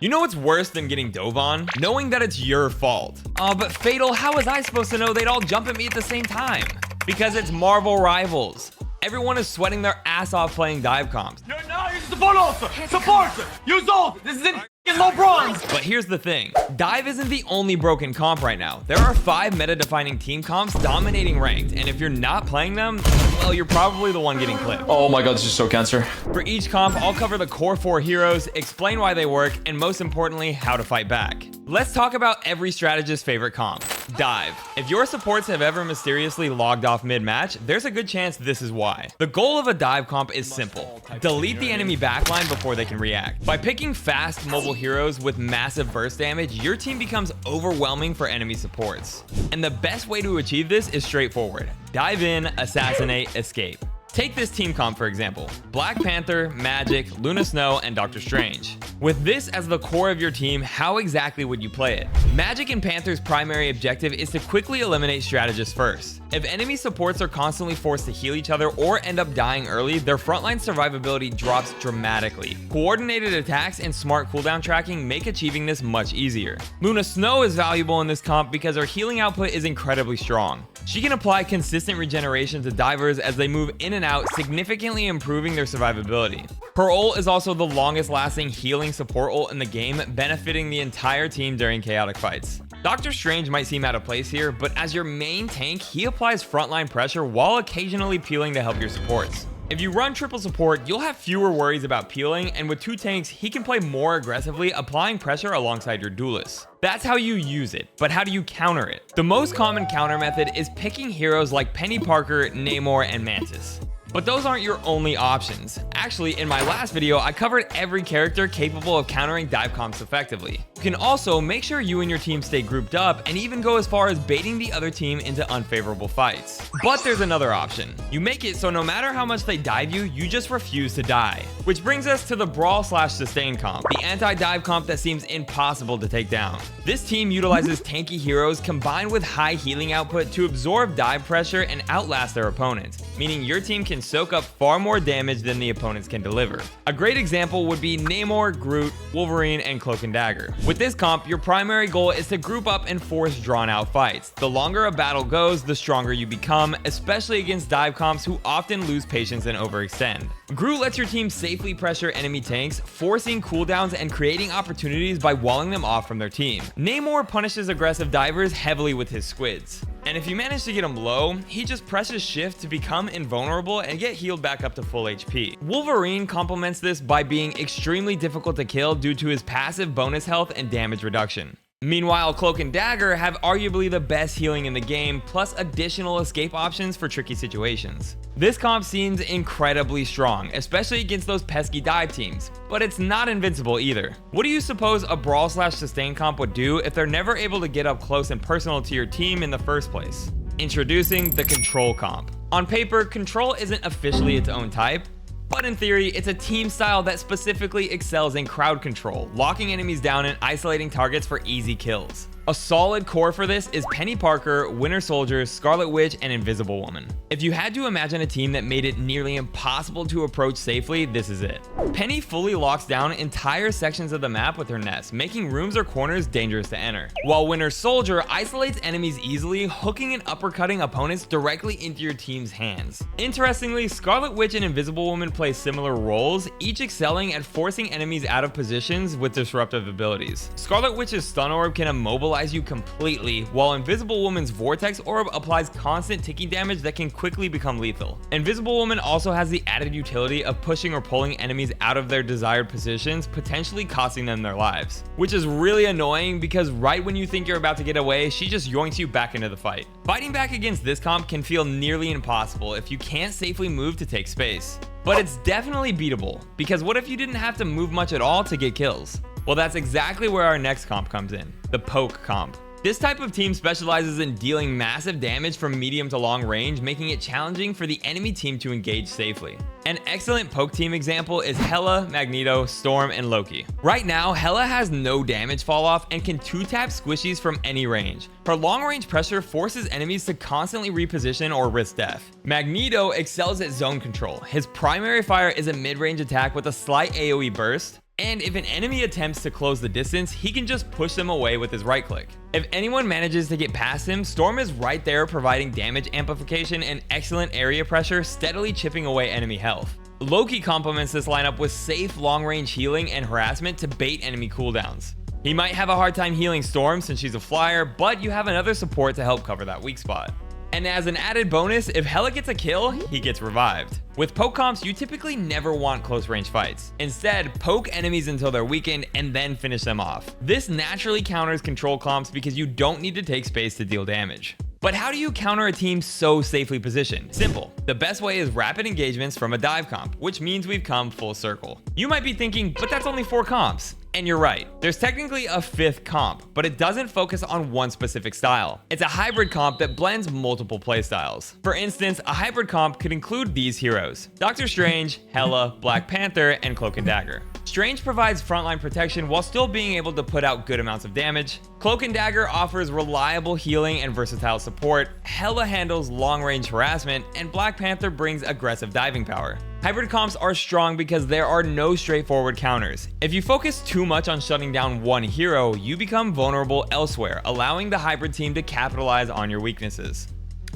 You know what's worse than getting dove on? Knowing that it's your fault. Oh, but Fatal, how was I supposed to know they'd all jump at me at the same time? Because it's Marvel Rivals. Everyone is sweating their ass off playing dive comps. You're not using support also. Support! Use ult! This is in low bronze! But here's the thing. Dive isn't the only broken comp right now. There are 5 meta-defining team comps dominating ranked, and if you're not playing them, well, you're probably the one getting clipped. Oh my god, this is so cancer. For each comp, I'll cover the core 4 heroes, explain why they work, and most importantly, how to fight back. Let's talk about every strategist's favorite comp, dive. If your supports have ever mysteriously logged off mid-match, there's a good chance this is why. The goal of a dive comp is simple. Delete the enemy backline before they can react. By picking fast, mobile heroes with massive burst damage, your team becomes overwhelming for enemy supports. And the best way to achieve this is straightforward. Dive in, assassinate, escape. Take this team comp for example, Black Panther, Magic, Luna Snow, and Doctor Strange. With this as the core of your team, how exactly would you play it? Magic and Panther's primary objective is to quickly eliminate strategists first. If enemy supports are constantly forced to heal each other or end up dying early, their frontline survivability drops dramatically. Coordinated attacks and smart cooldown tracking make achieving this much easier. Luna Snow is valuable in this comp because her healing output is incredibly strong. She can apply consistent regeneration to divers as they move in and out, significantly improving their survivability. Her ult is also the longest lasting healing support ult in the game, benefiting the entire team during chaotic fights. Doctor Strange might seem out of place here, but as your main tank, he applies frontline pressure while occasionally peeling to help your supports. If you run triple support, you'll have fewer worries about peeling, and with 2 tanks, he can play more aggressively, applying pressure alongside your duelists. That's how you use it, but how do you counter it? The most common counter method is picking heroes like Penny Parker, Namor, and Mantis. But those aren't your only options. Actually, in my last video, I covered every character capable of countering dive comps effectively. You can also make sure you and your team stay grouped up and even go as far as baiting the other team into unfavorable fights. But there's another option. You make it so no matter how much they dive you, you just refuse to die. Which brings us to the brawl/sustain comp, the anti-dive comp that seems impossible to take down. This team utilizes tanky heroes combined with high healing output to absorb dive pressure and outlast their opponents, meaning your team can soak up far more damage than the opponents can deliver. A great example would be Namor, Groot, Wolverine, and Cloak and Dagger. With this comp, your primary goal is to group up and force drawn-out fights. The longer a battle goes, the stronger you become, especially against dive comps who often lose patience and overextend. Groot lets your team safely pressure enemy tanks, forcing cooldowns and creating opportunities by walling them off from their team. Namor punishes aggressive divers heavily with his squids. And if you manage to get him low, he just presses shift to become invulnerable and get healed back up to full HP. Wolverine complements this by being extremely difficult to kill due to his passive bonus health and damage reduction. Meanwhile, Cloak and Dagger have arguably the best healing in the game, plus additional escape options for tricky situations. This comp seems incredibly strong, especially against those pesky dive teams, but it's not invincible either. What do you suppose a brawl/sustain comp would do if they're never able to get up close and personal to your team in the first place? Introducing the control comp. On paper, control isn't officially its own type, but in theory, it's a team style that specifically excels in crowd control, locking enemies down and isolating targets for easy kills. A solid core for this is Penny Parker, Winter Soldier, Scarlet Witch, and Invisible Woman. If you had to imagine a team that made it nearly impossible to approach safely, this is it. Penny fully locks down entire sections of the map with her nest, making rooms or corners dangerous to enter. While Winter Soldier isolates enemies easily, hooking and uppercutting opponents directly into your team's hands. Interestingly, Scarlet Witch and Invisible Woman play similar roles, each excelling at forcing enemies out of positions with disruptive abilities. Scarlet Witch's stun orb can immobilize you completely, while Invisible Woman's Vortex Orb applies constant ticking damage that can quickly become lethal. Invisible Woman also has the added utility of pushing or pulling enemies out of their desired positions, potentially costing them their lives. Which is really annoying because right when you think you're about to get away, she just yoinks you back into the fight. Fighting back against this comp can feel nearly impossible if you can't safely move to take space. But it's definitely beatable, because what if you didn't have to move much at all to get kills? Well, that's exactly where our next comp comes in, the poke comp. This type of team specializes in dealing massive damage from medium to long range, making it challenging for the enemy team to engage safely. An excellent poke team example is Hela, Magneto, Storm, and Loki. Right now, Hela has no damage fall off and can 2-tap squishies from any range. Her long range pressure forces enemies to constantly reposition or risk death. Magneto excels at zone control. His primary fire is a mid-range attack with a slight AoE burst. And if an enemy attempts to close the distance, he can just push them away with his right click. If anyone manages to get past him, Storm is right there providing damage amplification and excellent area pressure, steadily chipping away enemy health. Loki complements this lineup with safe long-range healing and harassment to bait enemy cooldowns. He might have a hard time healing Storm since she's a flyer, but you have another support to help cover that weak spot. And as an added bonus, if Hela gets a kill, he gets revived. With poke comps, you typically never want close range fights. Instead, poke enemies until they're weakened and then finish them off. This naturally counters control comps because you don't need to take space to deal damage. But how do you counter a team so safely positioned? Simple. The best way is rapid engagements from a dive comp, which means we've come full circle. You might be thinking, but that's only 4 comps. And you're right. There's technically a 5th comp, but it doesn't focus on one specific style. It's a hybrid comp that blends multiple playstyles. For instance, a hybrid comp could include these heroes: Doctor Strange, Hela, Black Panther, and Cloak and Dagger. Strange provides frontline protection while still being able to put out good amounts of damage. Cloak and Dagger offers reliable healing and versatile support. Hela handles long-range harassment, and Black Panther brings aggressive diving power. Hybrid comps are strong because there are no straightforward counters. If you focus too much on shutting down one hero, you become vulnerable elsewhere, allowing the hybrid team to capitalize on your weaknesses.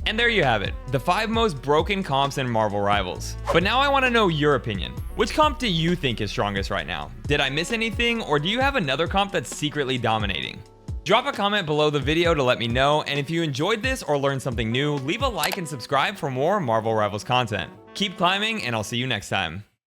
And there you have it, the 5 most broken comps in Marvel Rivals. But now I want to know your opinion. Which comp do you think is strongest right now? Did I miss anything, or do you have another comp that's secretly dominating? Drop a comment below the video to let me know, and if you enjoyed this or learned something new, leave a like and subscribe for more Marvel Rivals content. Keep climbing, and I'll see you next time.